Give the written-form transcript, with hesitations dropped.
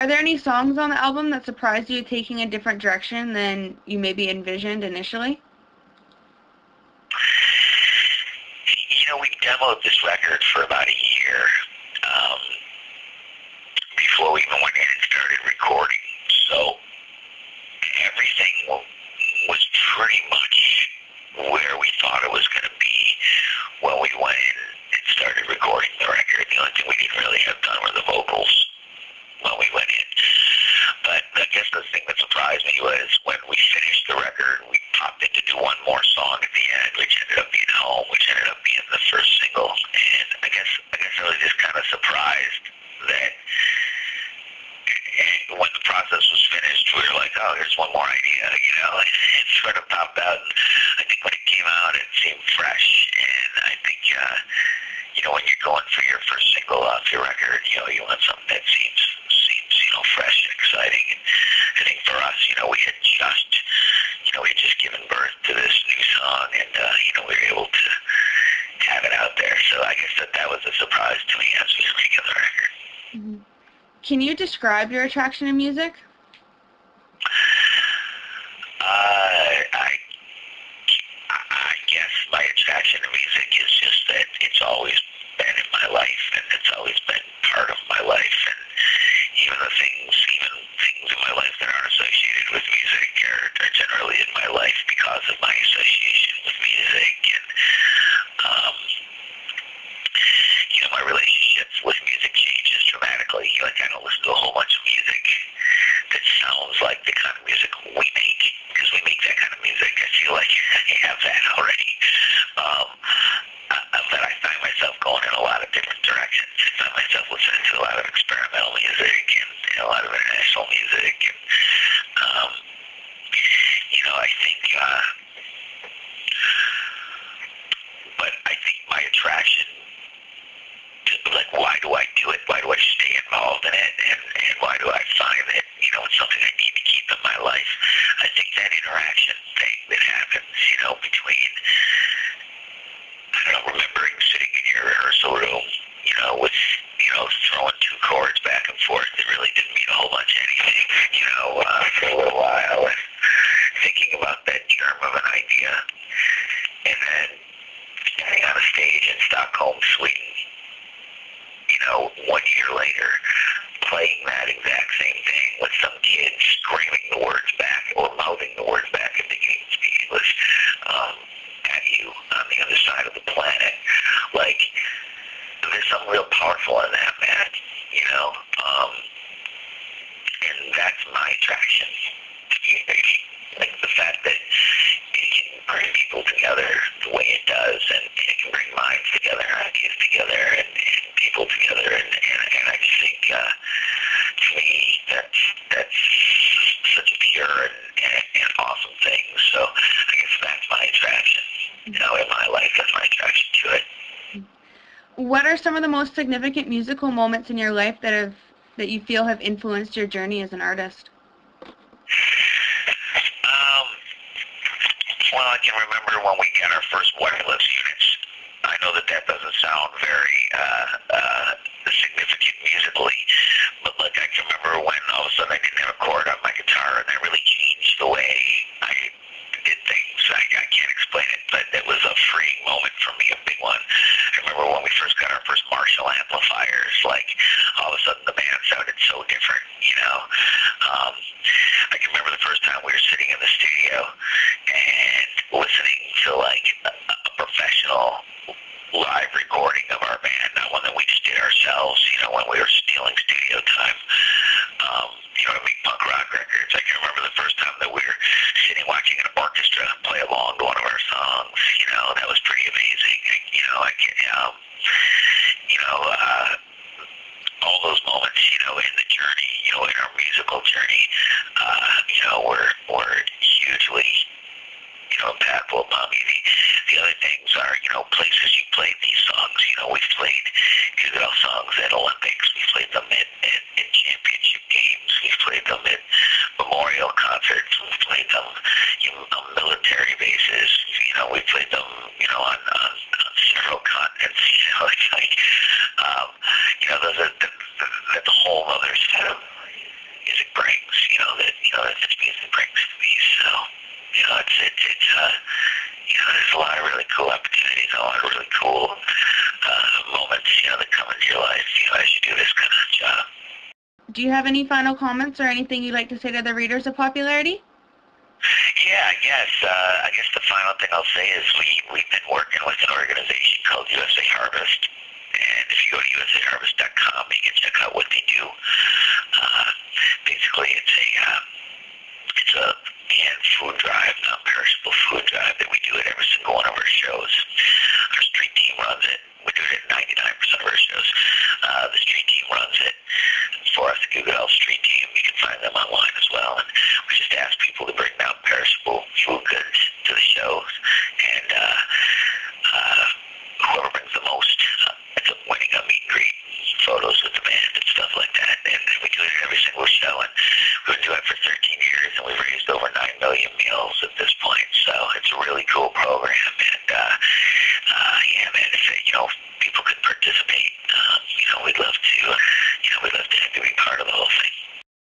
Are there any songs on the album that surprised you taking a different direction than you maybe envisioned initially? We demoed this record for about a year before we even went in and started recording. So everything was pretty much where we thought it was going to be when we went in and started recording the record. The only thing we didn't really have done were the vocals when we went in. But I guess the thing that surprised me was when we finished the record, we popped in to do one more song at the end, which ended up being Home, which ended up being the first single. And I guess I was just kind of surprised that when the process was finished, we were like, oh, here's one more idea, it sort of popped out. And I think when it came out, it seemed fresh. And I think, when you're going for your first single off your record, you want something that seems fresh and exciting. And I think for us, we had just given birth to this new song, and, we were able to have it out there. So I guess that was a surprise to me as we were making the record. Mm-hmm. Can you describe your attraction to music? I guess my attraction to music is just that it's always been in my life, and it's always been part of my life. And even things in my life that aren't associated with music are generally in my life because of my association with music. And my relationships with music changes dramatically. I don't listen to a whole bunch of music that sounds like the kind of music we make, because we make that kind of music. I feel like I have that already. But I find myself going in a lot of different directions. I find myself listening to a lot of experimental music and a lot of international music. And, I think my attraction, why do I do it? Why do I stay involved in it? And why do I find that, it's something I need to keep in my life? I think that interaction thing that happens, between, remembering sitting in your rehearsal room, with, throwing two chords back and forth that really didn't mean a whole bunch of anything, for a little while, and thinking about that germ of an idea, and then standing on a stage in Stockholm, Sweden, 1 year later, playing that exact same thing with some kids screaming the words back or mouthing the words back and thinking it speak English at you on the other side of the planet. There's something real powerful in that, man, and that's my attraction to music. The fact that it can bring people together the way it does, and it can bring minds together, ideas together, and people together, and I just think, to me, that's such a pure and awesome thing. So I guess that's my attraction, in my life. That's my attraction to it. What are some of the most significant musical moments in your life that you feel have influenced your journey as an artist? Well, I can remember when we got our first wireless units. I know that doesn't sound very significant musically, but I can remember when all of a sudden I didn't have a chord on my guitar, and that really changed the way I did things. I can't explain it, but it was a freeing moment for me, a big one. I remember when we first got our first Marshall amplifiers, all of a sudden the band sounded so different, I can remember the first time we were sitting in the studio and listening to a professional live recording of our band, not one that we just did ourselves, when we were stealing studio time, to make punk rock records. I can remember the first time that we were sitting watching an orchestra play along to one of our songs, that was pretty amazing. All those moments, in the journey, in our musical journey, were hugely, impactful upon me. The other things are, places you played these songs. We've played Goo Goo songs at Olympics. We've played them in championship games. We've played them at memorial concerts. We've played them on military bases. We've played them, on several continents. It's those are that's a whole other set of that this music brings to me. So, there's a lot of really cool opportunities, a lot of really cool moments, that come into your life, as you do this kind of job. Do you have any final comments or anything you'd like to say to the readers of Popularity? Yeah, I guess the final thing I'll say is we've been working with an organization called USA Harvest, and if you go to usaharvest.com, you can check out what they do. Basically, it's a canned food drive, non-perishable food drive that we do at every single one of our shows. Our street team runs it. We do it at 99% of our shows. The street team runs it for us, the Goo Goo street team. You can find them online as well. And we just ask people to bring non-perishable food goods to the shows. And whoever brings the most ends up winning a meet and greet, photos with the band and stuff like that. And we do it at every single show. And we've been doing it for 13 years, and we've raised over 9 million meals at this point. So it's a really cool program. And, yeah, man, if, people could participate, we'd love to be part of the whole thing.